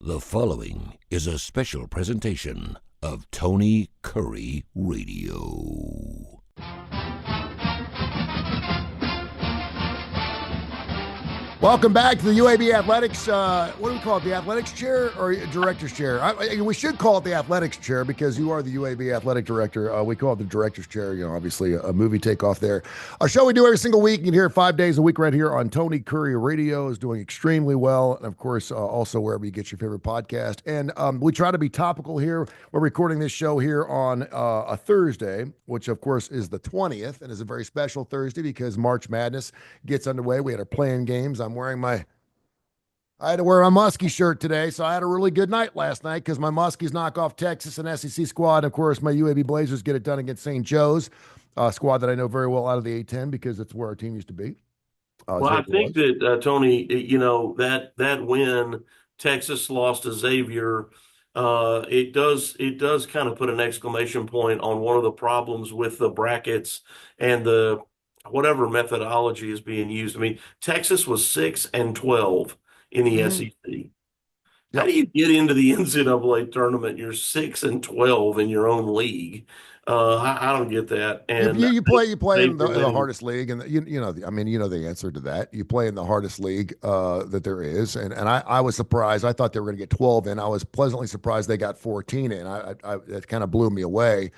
The following is a special presentation of Tony Curry Radio. Welcome back to the UAB Athletics. What do we call it? The Athletics Chair or Director's Chair? We should call it the Athletics Chair because you are the UAB Athletic Director. We call it the Director's Chair. You know, obviously a movie takeoff there. A show we do every single week. You can hear it 5 days a week right here on Tony Curry Radio. Is doing extremely well, and of course, also wherever you get your favorite podcast. And we try to be topical here. We're recording this show here on a Thursday, which of course is the 20th, and is a very special Thursday because March Madness gets underway. We had our playing games. I had to wear my Muskie shirt today, so I had a really good night last night because my Muskies knock off Texas and SEC squad. Of course, my UAB Blazers get it done against St. Joe's, squad that I know very well out of the A-10 because it's where our team used to be. Well, I think that, Tony, you know, that win, Texas lost to Xavier, it does kind of put an exclamation point on one of the problems with the brackets and the whatever methodology is being used. I mean, Texas was 6-12 in the SEC. Yep. How do you get into the NCAA tournament? You're 6-12 in your own league. I don't get that. And you play in the hardest league, and you know the answer to that. You play in the hardest league that there is, and I was surprised. I thought they were going to get 12 in. I was pleasantly surprised they got 14 in. It kind of blew me away.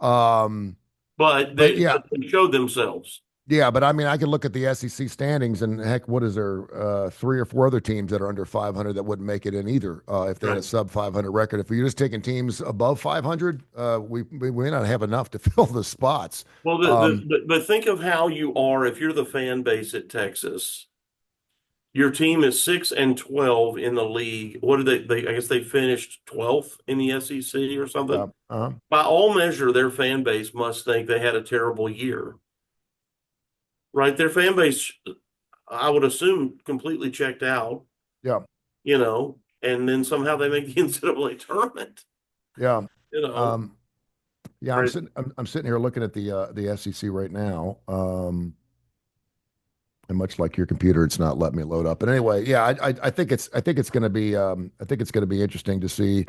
But they showed themselves. Yeah, but I mean, I can look at the SEC standings, and heck, what is there? 3 or 4 other teams that are under 500 that wouldn't make it in either if they had a sub 500 record. If you're just taking teams above 500, we may not have enough to fill the spots. Well, but think of how you are if you're the fan base at Texas. Your team is 6-12 in the league. What did they? I guess they finished 12th in the SEC or something. By all measure, their fan base must think they had a terrible year. Right, their fan base, I would assume, completely checked out. Yeah, you know, and then somehow they make the NCAA tournament. Yeah, you know. Yeah, I'm sitting here looking at the SEC right now. And much like your computer, it's not letting me load up. But anyway, yeah, I think it's going to be interesting to see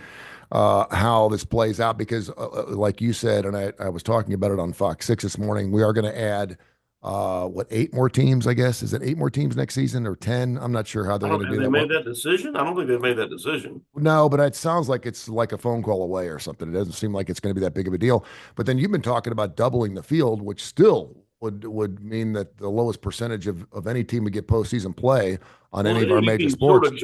how this plays out because, like you said, and I was talking about it on Fox 6 this morning, we are going to add. 8 more teams, I guess? Is it 8 more teams next season or 10? I'm not sure how they're going to do that. Have they made that decision? I don't think they've made that decision. No, but it sounds like it's like a phone call away or something. It doesn't seem like it's going to be that big of a deal. But then you've been talking about doubling the field, which still would mean that the lowest percentage of any team would get postseason play on any of our major sports.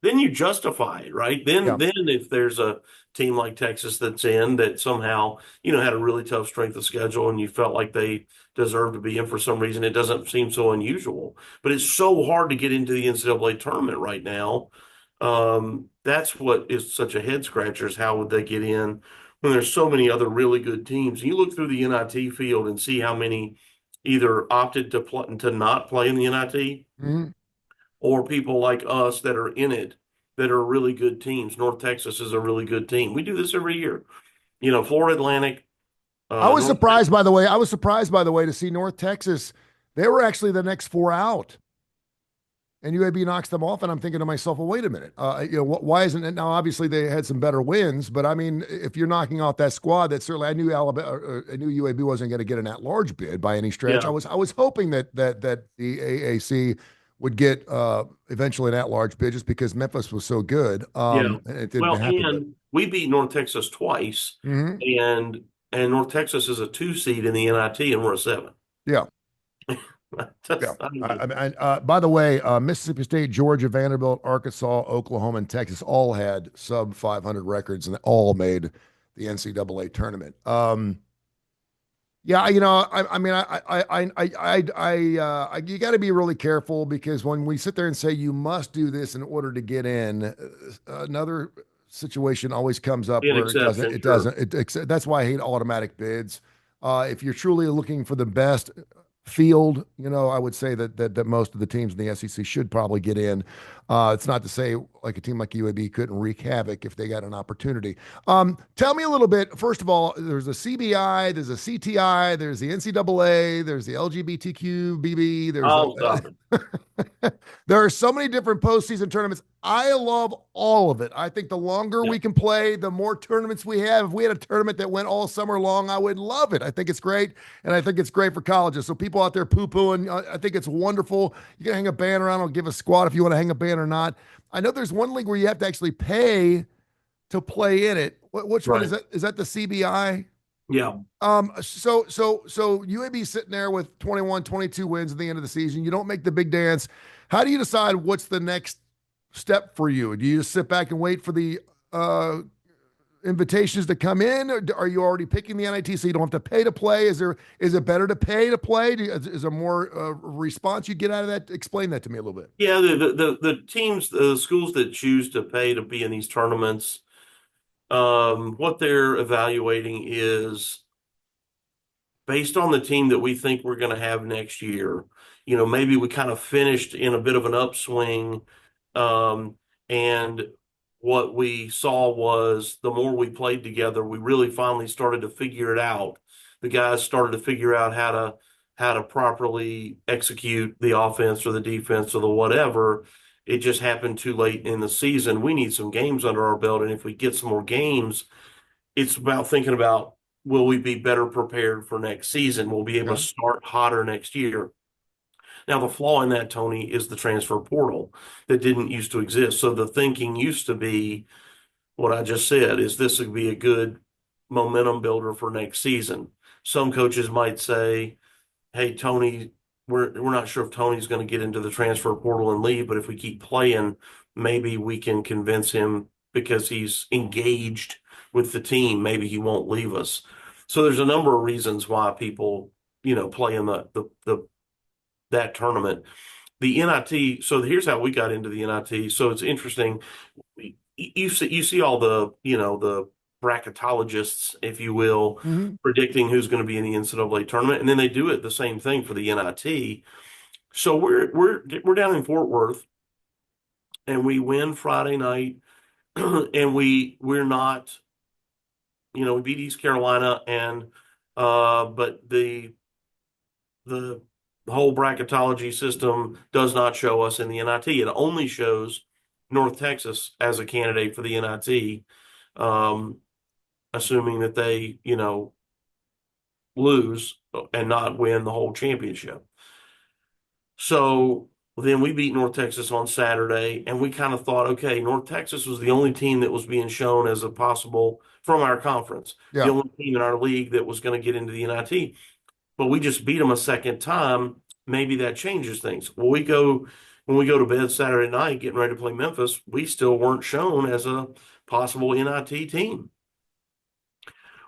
Then you justify it, right? Then if there's a team like Texas that's in that somehow, had a really tough strength of schedule and you felt like they deserve to be in for some reason, it doesn't seem so unusual. But it's so hard to get into the NCAA tournament right now. That's what is such a head scratcher is how would they get in when there's so many other really good teams. You look through the NIT field and see how many either opted to not play in the NIT or people like us that are in it that are really good teams. North Texas is a really good team. We do this every year. Florida Atlantic. I was surprised by the way to see North Texas. They were actually the next 4 out. And UAB knocks them off, and I'm thinking to myself, well, wait a minute. Why isn't it? Now, obviously, they had some better wins, but I mean, if you're knocking off that squad, that certainly I knew UAB wasn't going to get an at-large bid by any stretch. Yeah. I was hoping that the AAC would get eventually an at-large bid just because Memphis was so good. It didn't happen. And we beat North Texas twice, and North Texas is a 2 seed in the NIT, and we're a 7. Yeah. By the way, Mississippi State, Georgia, Vanderbilt, Arkansas, Oklahoma, and Texas all had sub 500 records, and they all made the NCAA tournament. You got to be really careful because when we sit there and say you must do this in order to get in, another situation always comes up where it doesn't. That's why I hate automatic bids. If you're truly looking for the best field, I would say that most of the teams in the SEC should probably get in. It's not to say like a team like UAB couldn't wreak havoc if they got an opportunity. Tell me a little bit. First of all, there's a CBI, there's a CTI, there's the NCAA, there's the LGBTQ BB, there's Oh, stop it. there are so many different postseason tournaments. I love all of it. I think the longer Yeah, we can play, the more tournaments we have. If we had a tournament that went all summer long, I would love it. I think it's great, and I think it's great for colleges. So people out there poo-pooing, I think it's wonderful. You can hang a banner on. I'll give a squad if you want to hang a banner or not. I know there's one league where you have to actually pay to play in it. Which one is right. that? Is that the CBI? Yeah, So UAB sitting there with 21, 22 wins at the end of the season. You don't make the big dance. How do you decide what's the next step for you? Do you just sit back and wait for the uh, invitations to come in? Or are you already picking the NIT so you don't have to pay to play? Is it better to pay to play? Is there more response you get out of that? Explain that to me a little bit. yeah. The teams, the schools that choose to pay to be in these tournaments, what they're evaluating is based on the team that we think we're going to have next year. Maybe we kind of finished in a bit of an upswing, um, and what we saw was the more we played together, we really finally started to figure it out. The guys started to figure out how to properly execute the offense or the defense or the whatever. It just happened too late in the season. We need some games under our belt, and if we get some more games, it's about thinking about, will we be better prepared for next season? We'll be able Yeah. to start hotter next year. Now, the flaw in that, Tony, is the transfer portal that didn't used to exist. So the thinking used to be what I just said, is this would be a good momentum builder for next season. Some coaches might say, hey, Tony, we're not sure if Tony's going to get into the transfer portal and leave, but if we keep playing, maybe we can convince him because he's engaged with the team. Maybe he won't leave us. So there's a number of reasons why people, play in the that tournament. The NIT. So here's how we got into the NIT. So it's interesting. You see all the bracketologists, if you will, Mm-hmm. predicting who's going to be in the NCAA tournament, and then they do it the same thing for the NIT. So we're down in Fort Worth, and we win Friday night, and we're not, we beat East Carolina, and but the whole bracketology system does not show us in the NIT. It only shows North Texas as a candidate for the NIT, um, assuming that they, lose and not win the whole championship. So then we beat North Texas on Saturday, and we kind of thought, okay, North Texas was the only team that was being shown as a possible from our conference, the Yeah. only team in our league that was going to get into the NIT. But we just beat them a second time. Maybe that changes things. When we go to bed Saturday night, getting ready to play Memphis, we still weren't shown as a possible NIT team.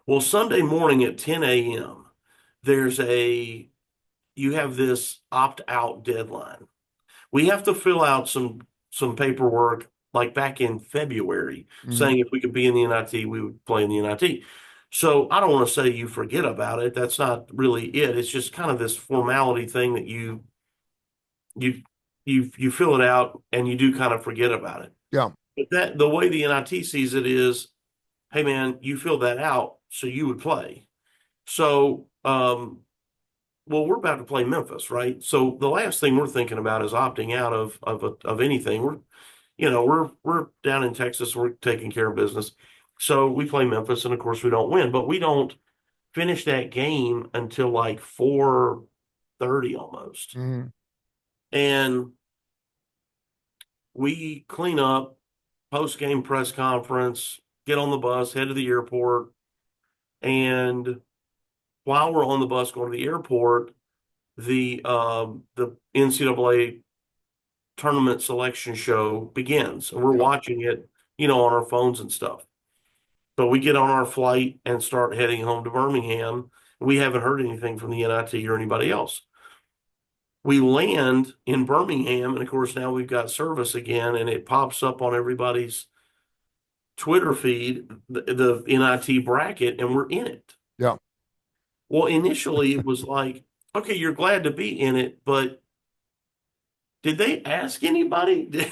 Well, Sunday morning at 10 a.m., there's you have this opt-out deadline. We have to fill out some paperwork like back in February Mm-hmm. saying if we could be in the NIT, we would play in the NIT. So I don't want to say you forget about it. That's not really it. It's just kind of this formality thing that you you fill it out and you do kind of forget about it. Yeah. But that the way the NIT sees it is, hey man, you filled that out, so you would play. So well, we're about to play Memphis, right? So the last thing we're thinking about is opting out of anything. We're down in Texas, we're taking care of business. So we play Memphis, and of course we don't win, but we don't finish that game until like 4:30 almost. Mm-hmm. And we clean up, post-game press conference, get on the bus, head to the airport, and while we're on the bus going to the airport, the NCAA tournament selection show begins, and we're Yeah. watching it, on our phones and stuff. So we get on our flight and start heading home to Birmingham. We haven't heard anything from the NIT or anybody else. We land in Birmingham, and of course now we've got service again, and it pops up on everybody's Twitter feed, the NIT bracket, and we're in it. Yeah. Well, initially it was like, okay, you're glad to be in it, but did they ask anybody?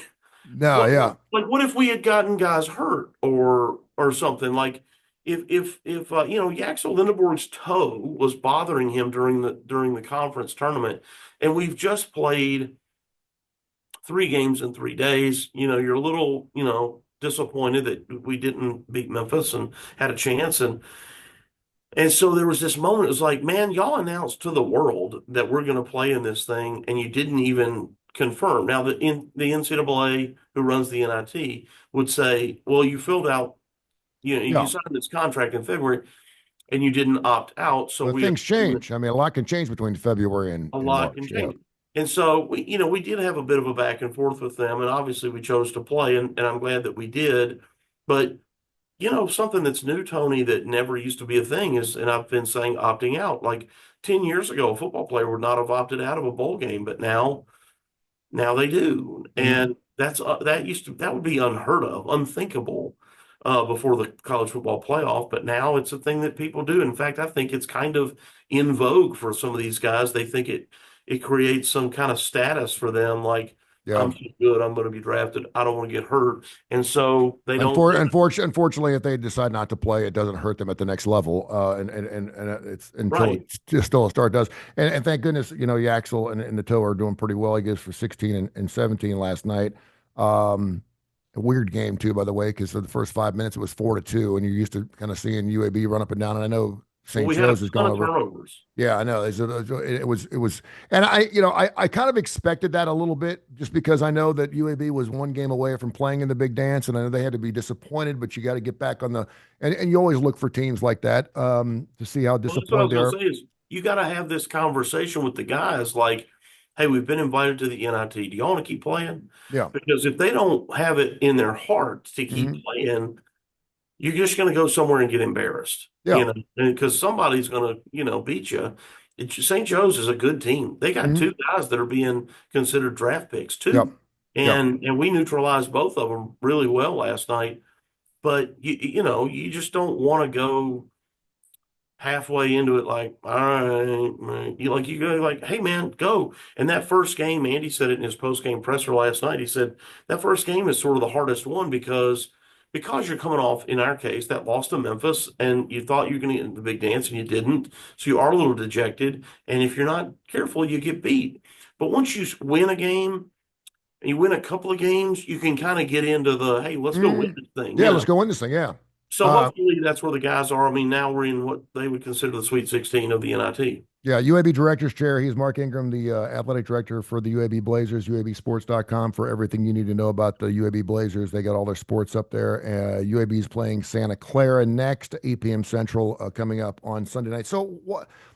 No, What yeah. what if we had gotten guys hurt or something? Like if Yaxel Lindeborg's toe was bothering him during the conference tournament, and we've just played 3 games in 3 days. You're a little disappointed that we didn't beat Memphis and had a chance, and so there was this moment. It was like, man, y'all announced to the world that we're going to play in this thing, and you didn't even confirm. Now, the NCAA, who runs the NIT, would say, well, you filled out, you Yeah. signed this contract in February, and you didn't opt out, so But we things change. I mean, a lot can change between February a and lot can March. Yeah. change. And so we did have a bit of a back and forth with them, and obviously we chose to play, and I'm glad that we did. But something that's new, Tony, that never used to be a thing is, and I've been saying opting out. Like 10 years ago, a football player would not have opted out of a bowl game, but now they do. Mhm. And that would be unheard of, unthinkable before the college football playoff. But now it's a thing that people do. In fact, I think it's kind of in vogue for some of these guys. They think it creates some kind of status for them, like Yeah. I'm so good, I'm going to be drafted. I don't want to get hurt, and so they don't. Unfortunately, if they decide not to play, it doesn't hurt them at the next level, and it's until Right. it's just still a start does. And thank goodness, Yaxel and the toe are doing pretty well. I guess for 16 and 17 last night. Um, a weird game too, by the way, because for the first 5 minutes it was 4-2, and you're used to kind of seeing UAB run up and down. And I know Well, St. we had a Joe's has ton gone of over. turnovers. Yeah, I know. It was, and I kind of expected that a little bit just because I know that UAB was one game away from playing in the big dance, and I know they had to be disappointed, but you got to get back on and you always look for teams like that to see how Well, that's what I disappointed was they going are. to say is you got to have this conversation with the guys like, hey, we've been invited to the NIT. Do you want to keep playing? Yeah, Because if they don't have it in their heart to keep hmm playing, you're just going to go somewhere and get embarrassed, yeah, because somebody's going to, beat you. St. Joe's is a good team. They got hmm 2 guys that are being considered draft picks, yep, two, yep. and we neutralized both of them really well last night. But you just don't want to go halfway into it like, all right, man. You go like, hey man, go. And that first game, Andy said it in his post game presser last night. He said that first game is sort of the hardest one because you're coming off, in our case, that loss to Memphis, and you thought you were going to get into the big dance and you didn't. So you are a little dejected. And if you're not careful, you get beat. But once you win a game and you win a couple of games, you can kind of get into the, hey, let's go hmm win this thing, Yeah, let's go win this thing. Yeah. So Uh, hopefully that's where the guys are. I mean, now we're in what they would consider the Sweet 16 of the NIT. Yeah, UAB Director's Chair. He's Mark Ingram, the athletic director for the UAB Blazers, UABsports.com for everything you need to know about the UAB Blazers. They got all their sports up there. UAB is playing Santa Clara next, 8 p.m. Central, coming up on Sunday night. So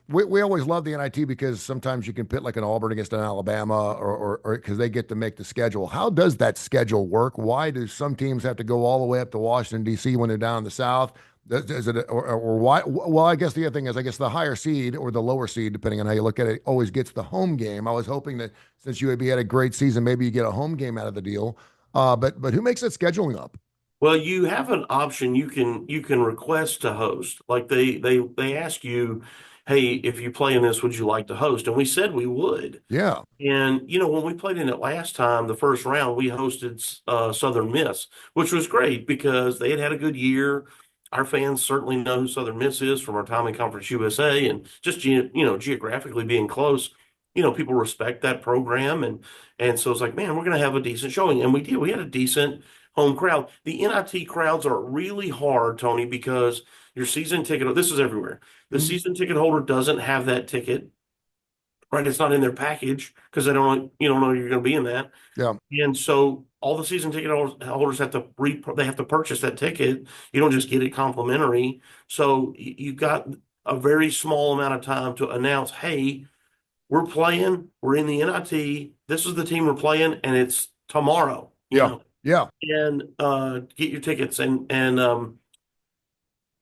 we always love the NIT because sometimes you can pit like an Auburn against an Alabama or because they get to make the schedule. How does that schedule work? Why do some teams have to go all the way up to Washington, D.C. when they're down in the South? Is it or why? Well, I guess the other thing is, I guess the higher seed or the lower seed, depending on how you look at it, always gets the home game. I was hoping that since UAB had a great season, maybe you get a home game out of the deal. But who makes that scheduling up? Well, you have an option. You can request to host. Like they ask you, hey, if you play in this, would you like to host? And we said we would. Yeah. And when we played in it last time, the first round, we hosted Southern Miss, which was great because they had had a good year. Our fans certainly know who Southern Miss is from our time in Conference USA, and just geographically being close. People respect that program, and so it's like, man, we're going to have a decent showing, and we did. We had a decent home crowd. The NIT crowds are really hard, Tony, because your season ticket. This is everywhere. The Mhm. season ticket holder doesn't have that ticket. Right, it's not in their package because they don't you don't know you're going to be in that, Yeah. and so all the season ticket holders have to they have to purchase that ticket. You don't just get it complimentary. So you've got a very small amount of time to announce, hey, we're playing, we're in the NIT. This is the team we're playing, and it's tomorrow. Yeah. Yeah. And get your tickets and trying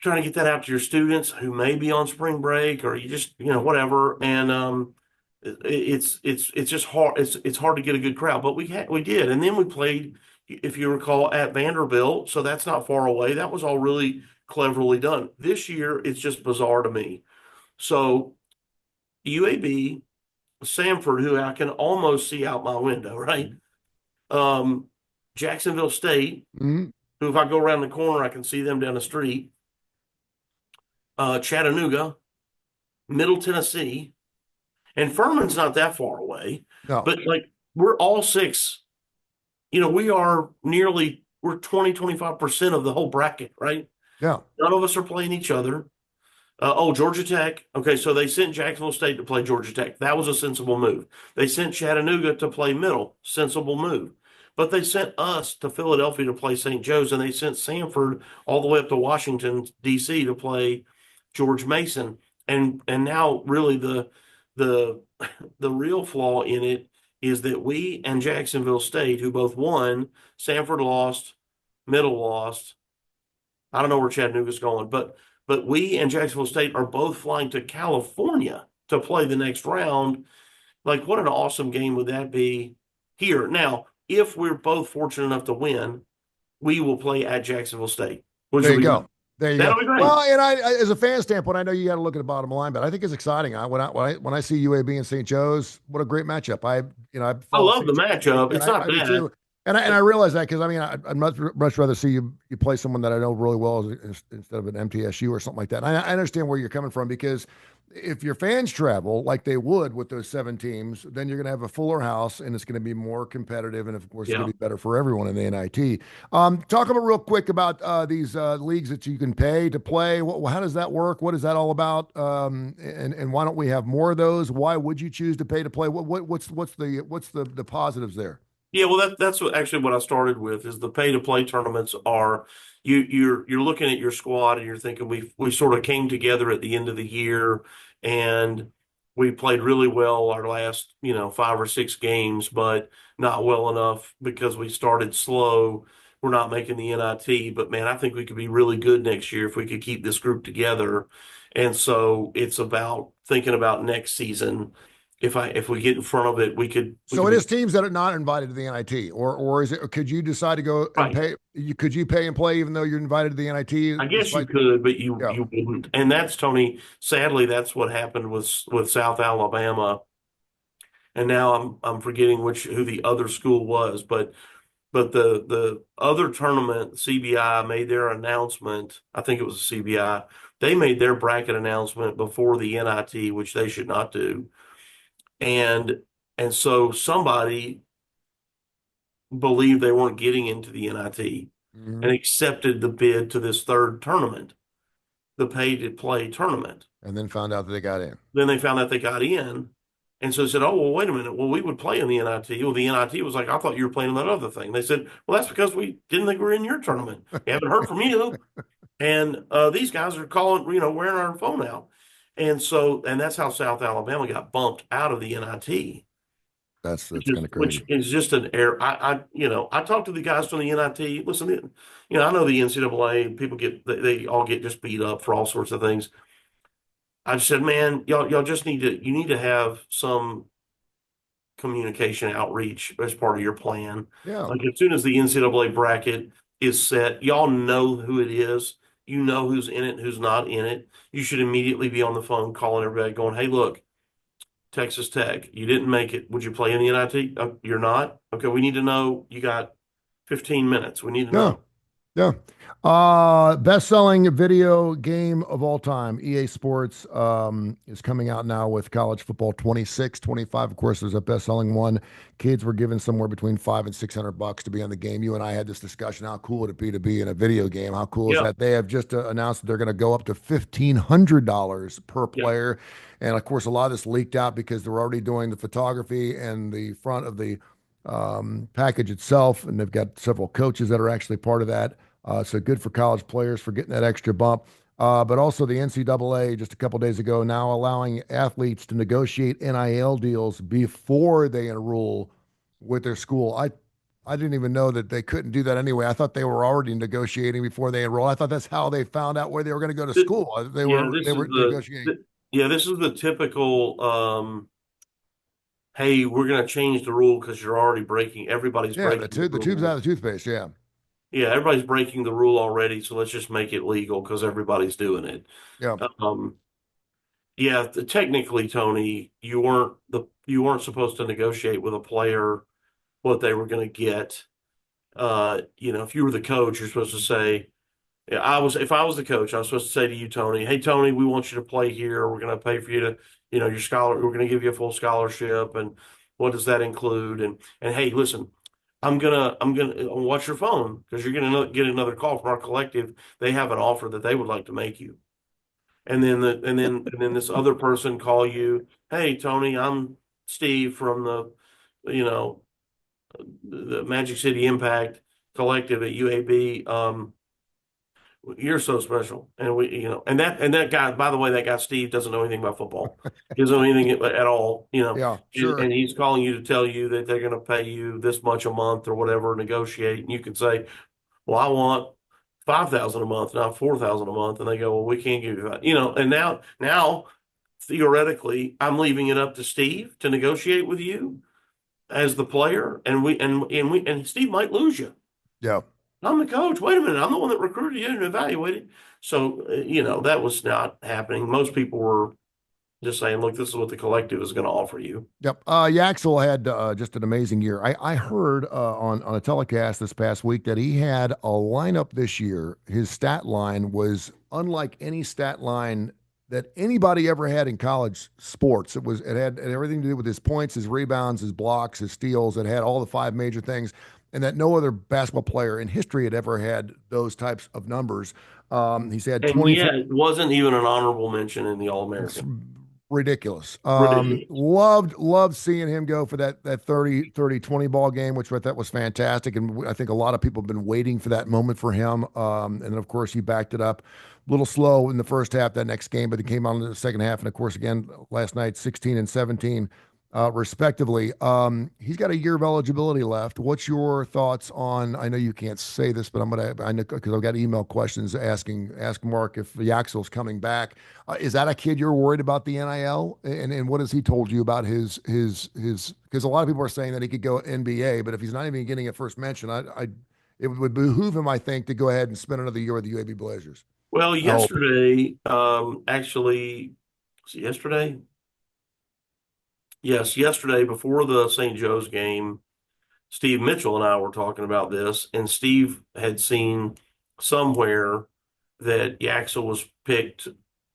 to get that out to your students who may be on spring break or you just whatever, and it's just hard. It's hard to get a good crowd, but we did, and then we played, if you recall, at Vanderbilt, so that's not far away. That was all really cleverly done. This year, it's just bizarre to me. So UAB, Samford, who I can almost see out my window, right? Um, Jacksonville State, Mhm. who if I go around the corner, I can see them down the street. Chattanooga, Middle Tennessee, and Furman's not that far away. No. But like we're all six, we are we're 25% of the whole bracket, right? Yeah. None of us are playing each other. Georgia Tech. Okay, so they sent Jacksonville State to play Georgia Tech. That was a sensible move. They sent Chattanooga to play Middle. Sensible move. But they sent us to Philadelphia to play St. Joe's, and they sent Sanford all the way up to Washington, D.C. to play George Mason. And now really the the real flaw in it is that we and Jacksonville State, who both won, Sanford lost, Middle lost. I don't know where Chattanooga's going, but we and Jacksonville State are both flying to California to play the next round. Like, what an awesome game would that be here? Now, if we're both fortunate enough to win, we will play at Jacksonville State, which There will you be go. There you go. that'll be great. Well, and as a fan standpoint, I know you got to look at the bottom line, but I think it's exciting. When I see UAB and St. Joe's, what a great matchup. I I follow love St. the Joe's, matchup. and It's I not do bad. too. And I realize that because I'd much rather see you play someone that I know really well instead of an MTSU or something like that. And I understand where you're coming from because if your fans travel like they would with those 7 teams, then you're going to have a fuller house and it's going to be more competitive. And of course, it's going Yeah. to be better for everyone in the NIT. Talk about real quick about these leagues that you can pay to play. How does that work? What is that all about? And why don't we have more of those? Why would you choose to pay to play? What's the positives there? Yeah, well, that's actually what I started with is the pay to play tournaments are you're looking at your squad and you're thinking we sort of came together at the end of the year and we played really well our last 5 or 6 games, but not well enough because we started slow. We're not making the NIT, but man, I think we could be really good next year if we could keep this group together. And so it's about thinking about next season. If we get in front of it, we So could it be is teams that are not invited to the NIT, or is it? Or could you decide to go and right. pay? Could you pay and play even though you're invited to the I NIT? guess you Despite, could, but you yeah, you wouldn't. And that's Tony. Sadly, that's what happened with South Alabama. And now I'm forgetting who the other school was, but the other tournament, CBI made their announcement. I think it was CBI. They made their bracket announcement before the NIT, which they should not do. And and so somebody believed they weren't getting into the NIT hmm and accepted the bid to this third tournament, the pay to play tournament. and then found out that they got in. Then they found out they got in. And so they said, oh, well, wait a minute. Well, we would play in the NIT. Well, the NIT was like, I thought you were playing in that other thing. They said, well, that's because we didn't think we were in your tournament. We haven't heard from you. And these guys are calling, wearing our phone out. And that's how South Alabama got bumped out of the NIT, That's kind of which crazy. is just an error. I talked to the guys from the NIT. Listen, I know the NCAA people they all get just beat up for all sorts of things. I just said, man, y'all just you need to have some communication outreach as part of your plan. Yeah. Like as soon as the NCAA bracket is set, y'all know who it is. You know who's in it and who's not in it. You should immediately be on the phone calling everybody going, hey, look, Texas Tech, you didn't make it. Would you play in the NIT? You're not? Okay, we need to know. You got 15 minutes. We need to Yeah. know. Yeah. Best-selling video game of all time, EA Sports, is coming out now with college football 26, 25. Of course, there's a best-selling one. Kids were given somewhere between $500 and $600 to be on the game. You and I had this discussion. How cool would it be to be in a video game? How cool is Yeah, that? They have just announced that they're going to go up to $1,500 per yeah, player. And of course, a lot of this leaked out because they're already doing the photography and the front of the package itself. And they've got several coaches that are actually part of that. So good for college players for getting that extra bump. But also the NCAA just a couple days ago now allowing athletes to negotiate NIL deals before they enroll with their school. I didn't even know that they couldn't do that anyway. I thought they were already negotiating before they enroll. I thought that's how they found out where they were going to go to Th- school. They yeah. were they were negotiating. This is the typical. Hey, we're going to change the rule because you're already breaking. Everybody's Yeah, breaking the the tube's out rule. of the toothpaste. Yeah, Yeah, everybody's breaking the rule already, so let's just make it legal because everybody's doing it. yeah. Um, yeah, technically, Tony, you weren't supposed to negotiate with a player what they were going to get. if you were the coach, you're supposed to say, yeah, if I was the coach, I was supposed to say to you, Tony, hey, Tony, we want you to play here. We're going to pay for you to, we're going to give you a full scholarship. And what does that include? And hey, listen, I'm gonna watch your phone because you're gonna get another call from our collective. They have an offer that they would like to make you. And then this other person call you, hey, Tony, I'm Steve from you know, the Magic City Impact Collective at UAB. You're so special, and and that guy. By the way, that guy Steve doesn't know anything about football. He doesn't know anything at all. Yeah, and, sure. and he's calling you to tell you that they're going to pay you this much a month or whatever. Negotiate, and you can say, "Well, I want 5,000 a month, not 4,000 a month," and they go, "Well, we can't give you that." And now theoretically, I'm leaving it up to Steve to negotiate with you as the player, and Steve might lose you. Yeah. I'm the coach. Wait a minute. I'm the one that recruited you and evaluated. So, that was not happening. Most people were just saying, look, this is what the collective is going to offer you. Yep. Yaxel had just an amazing year. I heard on a telecast this past week that he had a lineup this year. His stat line was unlike any stat line that anybody ever had in college sports. It had everything to do with his points, his rebounds, his blocks, his steals. It had all the five major things, and that no other basketball player in history had ever had those types of numbers. He's had And 24. yet, it wasn't even an honorable mention in the All It's American. ridiculous. Ridiculous. Loved seeing him go for that 30-20 ball game, which I thought was fantastic. And I think a lot of people have been waiting for that moment for him. And of course, he backed it up a little slow in the first half that next game, but he came on in the second half. And of course, again, last night, 16 and 17 respectively. He's got a year of eligibility left. What's your thoughts on? I know you can't say this, but I know because I've got email questions ask Mark if Yaxel's coming back. Is that a kid you're worried about the NIL? And what has he told you about his? Because a lot of people are saying that he could go NBA, but if he's not even getting a first mention, it would behoove him, I think, to go ahead and spend another year with the UAB Blazers. Well, I hope. yesterday, actually, was it yesterday? Yes, yesterday before the St. Joe's game, Steve Mitchell and I were talking about this, and Steve had seen somewhere that Yaxel was picked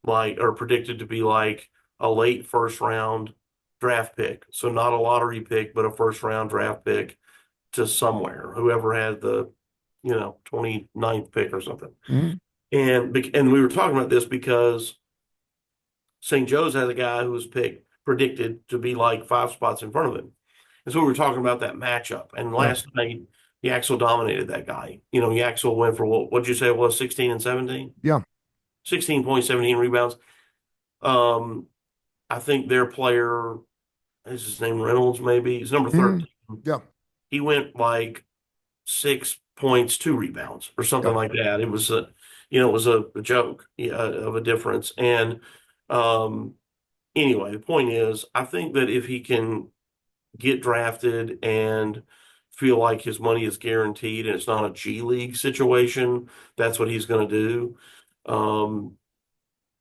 like or predicted to be like a late first round draft pick. So not a lottery pick, but a first round draft pick to somewhere, whoever had the, 29th pick or something. Mhm. And we were talking about this because St. Joe's has a guy who was predicted to be like five spots in front of him. And so we were talking about that matchup. And Yeah. last night, Yaxel dominated that guy. Yaxel went for what'd you say it was, 16 and 17? Yeah. 16 points, 17 rebounds. Um, I think their player, is his name Reynolds, maybe? He's number Mhm. 13. Yeah. He went like 6 points, 2 rebounds, or something Yeah. like that. It was a joke, of a difference. And um, anyway, the point is, I think that if he can get drafted and feel like his money is guaranteed and it's not a G League situation, that's what he's going to do. Um,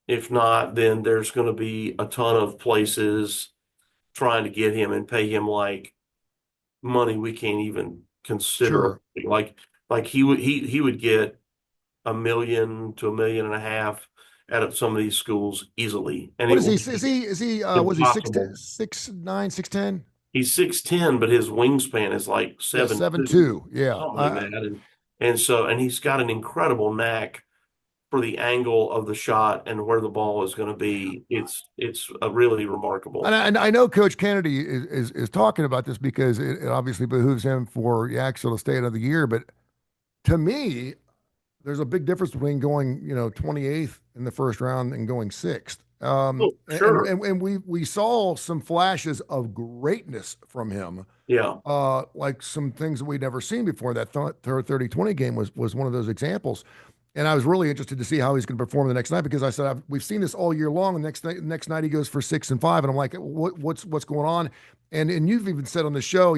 if not, then there's going to be a ton of places trying to get him and pay him like money we can't even consider. Sure. Like he would get 1 million to 1.5 million out of some of these schools easily, and What it is will he? be Is he was he impossible. 6'9", 6'10"? He's 6'10", but his wingspan is like Yeah, 7'2", 7'2". Yeah. something like that. And he's got an incredible knack for the angle of the shot and where the ball is going to be. It's really remarkable. And I know Coach Kennedy is talking about this because it obviously behooves him for Yaxel to stay another year. But to me, there's a big difference between going, 28th in the first round and going sixth. Oh, sure. And we saw some flashes of greatness from him, Yeah. like some things that we'd never seen before. That 30-20 game was one of those examples. And I was really interested to see how he's going to perform the next night because I said we've seen this all year long. And next night he goes for 6 and 5, and I'm like, what's going on? And you've even said on the show,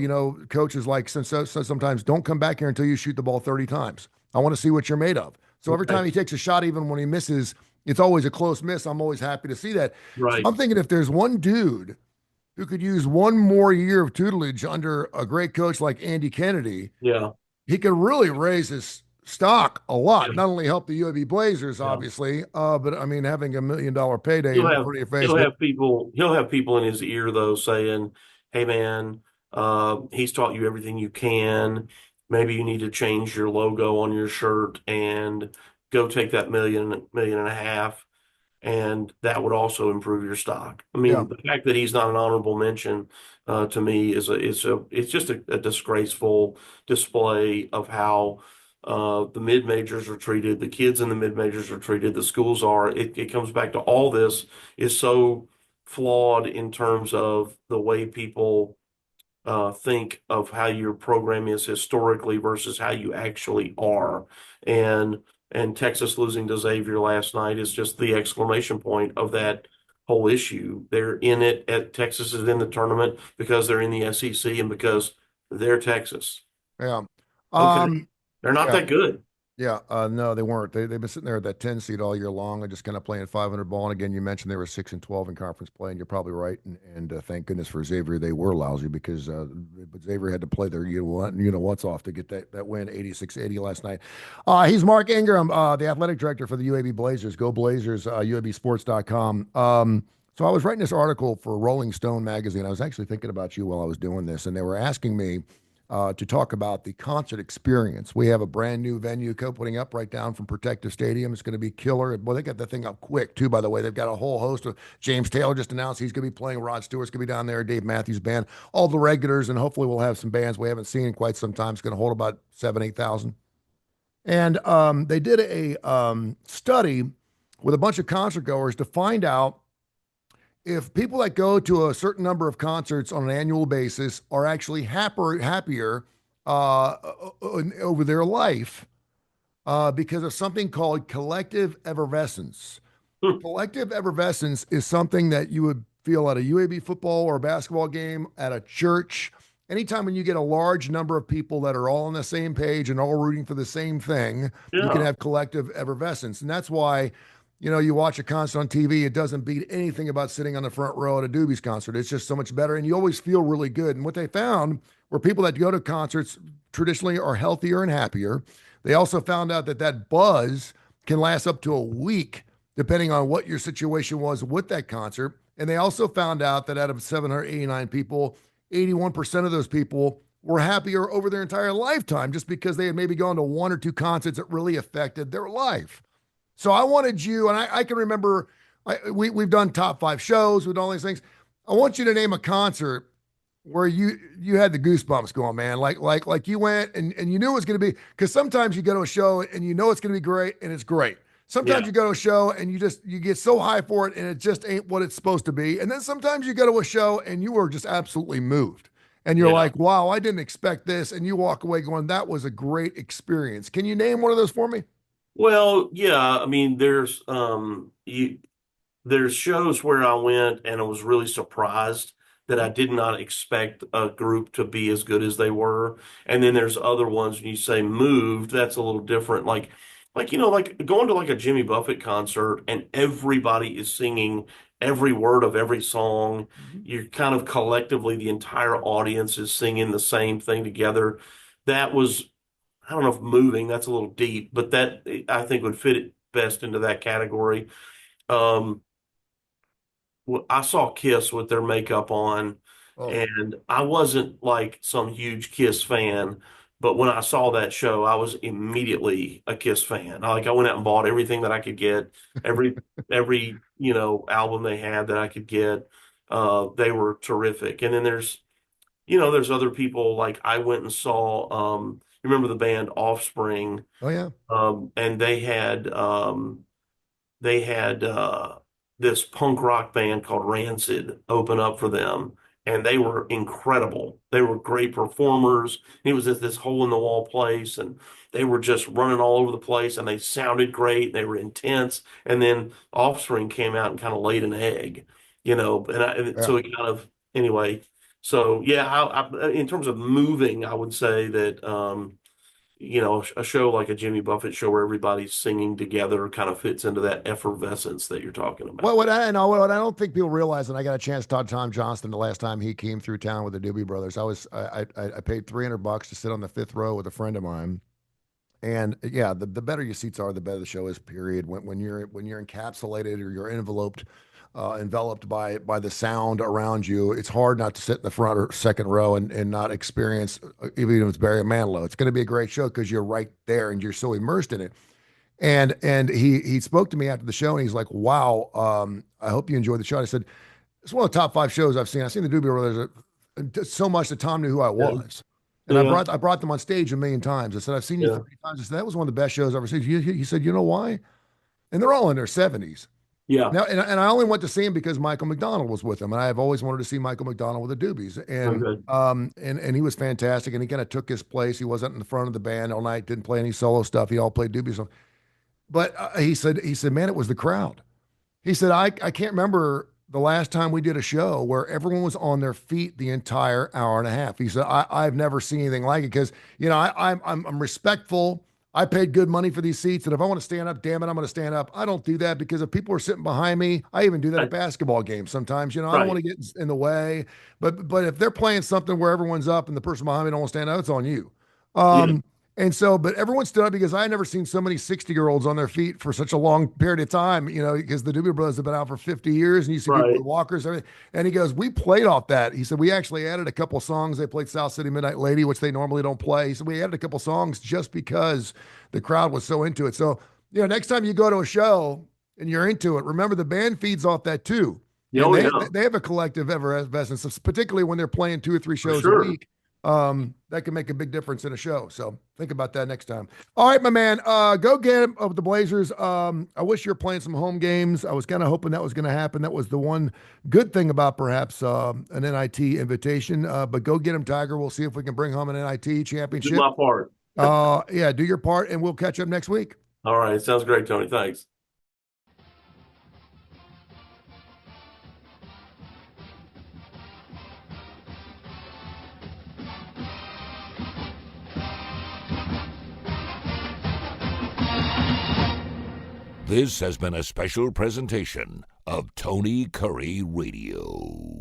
coaches like sometimes don't come back here until you shoot the ball 30 times. I want to see what you're made of. So every time Right. he takes a shot, even when he misses, it's always a close miss. I'm always happy to see that. So Right. I'm thinking if there's one dude who could use one more year of tutelage under a great coach like Andy Kennedy, Yeah. he could really raise his stock a lot. Yeah, Not only help the UAB Blazers, yeah. obviously, but I mean, having $1 million payday He'll in have front of your face. he'll have people in his ear though saying, "Hey man, he's taught you everything you can. Maybe you need to change your logo on your shirt and go take that million and a half, and that would also improve your stock." I Yeah, mean, the fact that he's not an honorable mention to me it's just a disgraceful display of how the mid majors are treated, the kids in the mid majors are treated, the schools are. It comes back to all this is so flawed in terms of the way people think of how your program is historically versus how you actually are. And Texas losing to Xavier last night is just the exclamation point of that whole issue. They're in it at Texas is in the tournament because they're in the SEC and because they're Texas. yeah. Okay. Um, They're not yeah. that good. Yeah, no, they weren't. They've been sitting there at that 10 seed all year long and just kind of playing 500 ball. And again, you mentioned they were 6-12 in conference play, and you're probably right. And thank goodness for Xavier, they were lousy because but Xavier had to play their what's off to get that win 86-80 last night. He's Mark Ingram, the athletic director for the UAB Blazers. Go Blazers, UABsports.com. So I was writing this article for Rolling Stone magazine. I was actually thinking about you while I was doing this, and they were asking me to talk about the concert experience. We have a brand new venue putting up right down from Protective Stadium. It's going to be killer. Well, they got that thing up quick, too, by the way. They've got a whole host of James Taylor just announced he's going to be playing. Rod Stewart's going to be down there, Dave Matthews Band, all the regulars, and hopefully we'll have some bands we haven't seen in quite some time. It's going to hold about 8,000. And they did a study with a bunch of concert goers to find out if people that go to a certain number of concerts on an annual basis are actually happier over their life because of something called collective effervescence. Collective effervescence is something that you would feel at a UAB football or basketball game, at a church. Anytime when you get a large number of people that are all on the same page and all rooting for the same thing, you can Yeah. have collective effervescence. And that's why, you watch a concert on TV, it doesn't beat anything about sitting on the front row at a Doobies concert. It's just so much better. And you always feel really good. And what they found were people that go to concerts traditionally are healthier and happier. They also found out that that buzz can last up to a week, depending on what your situation was with that concert. And they also found out that out of 789 people, 81% of those people were happier over their entire lifetime just because they had maybe gone to one or two concerts that really affected their life. So I wanted you, and I can remember we've done top 5 shows, we've done all these things. I want you to name a concert where you had the goosebumps going, man. Like you went and you knew it was going to be, because sometimes you go to a show and you know it's going to be great and it's great. Sometimes Yeah. you go to a show and you get so high for it and it just ain't what it's supposed to be. And then sometimes you go to a show and you were just absolutely moved. And you're Yeah. like, wow, I didn't expect this. And you walk away going, that was a great experience. Can you name one of those for me? Well, yeah, I mean, there's shows where I went and I was really surprised that I did not expect a group to be as good as they were. And then there's other ones when you say moved, that's a little different. Like going to like a Jimmy Buffett concert and everybody is singing every word of every song. Mhm. You're kind of collectively, the entire audience is singing the same thing together. That was, I don't know if moving, that's a little deep, but that I think would fit it best into that category. Um, well, I saw Kiss with their makeup on, Oh, and I wasn't like some huge Kiss fan, but when I saw that show, I was immediately a Kiss fan. I went out and bought everything that I could get, every album they had that I could get. They were terrific. And then there's other people like I went and saw you remember the band Offspring, oh yeah. and they had this punk rock band called Rancid open up for them, and they were incredible. They were great performers. It was at this hole in the wall place, and they were just running all over the place, and they sounded great. They were intense, and then Offspring came out and kind of laid an egg, and Yeah. so it kind of anyway. So yeah, in terms of moving, I would say that. a show like a Jimmy Buffett show where everybody's singing together kind of fits into that effervescence that you're talking about. What I know, what I don't think people realize, and I got a chance to talk to Tom Johnston the last time he came through town with the Doobie Brothers. I paid $300 to sit on the fifth row with a friend of mine. And yeah, the better your seats are, the better the show is. Period. When you're encapsulated or you're enveloped by the sound around you, it's hard not to sit in the front or second row and not experience, even if it's Barry Manilow. It's going to be a great show because you're right there and you're so immersed in it. And he spoke to me after the show and he's like, "Wow, I hope you enjoyed the show." I said, "It's one of the top 5 shows I've seen. I've seen the Doobie Brothers so much that Tom knew who I was." And I brought them on stage a million times. I said, "I've seen you 30 times." I said, "That was one of the best shows I've ever seen." He said, "You know why?" And they're all in their 70s. Yeah. Now, and I only went to see him because Michael McDonald was with him, and I've always wanted to see Michael McDonald with the Doobies, and he was fantastic, and he kind of took his place. He wasn't in the front of the band all night, didn't play any solo stuff. He all played Doobie stuff. But he said, "Man, it was the crowd." He said, I can't remember the last time we did a show where everyone was on their feet the entire hour and a half." He said, I've never seen anything like it because, I'm respectful. I paid good money for these seats. And if I want to stand up, damn it, I'm going to stand up. I don't do that because if people are sitting behind me, I even do that at basketball games sometimes. I don't want to get in the way. But if they're playing something where everyone's up and the person behind me don't want to stand up, it's on you. And so, but everyone stood up because I had never seen so many 60-year-olds on their feet for such a long period of time, because the Doobie Brothers have been out for 50 years and you see people with walkers, everything. And he goes, "We played off that." He said, "We actually added a couple songs." They played South City Midnight Lady, which they normally don't play. He said, "We added a couple songs just because the crowd was so into it." So, next time you go to a show and you're into it, remember the band feeds off that too. They have a collective effervescence, particularly when they're playing 2 or 3 shows a week. That can make a big difference in a show. So think about that next time. All right, my man, go get him of the Blazers. I wish you were playing some home games. I was kind of hoping that was going to happen. That was the one good thing about perhaps an NIT invitation. But go get him, Tiger. We'll see if we can bring home an NIT championship. Do my part. Do your part, and we'll catch up next week. All right. Sounds great, Tony. Thanks. This has been a special presentation of Tony Curry Radio.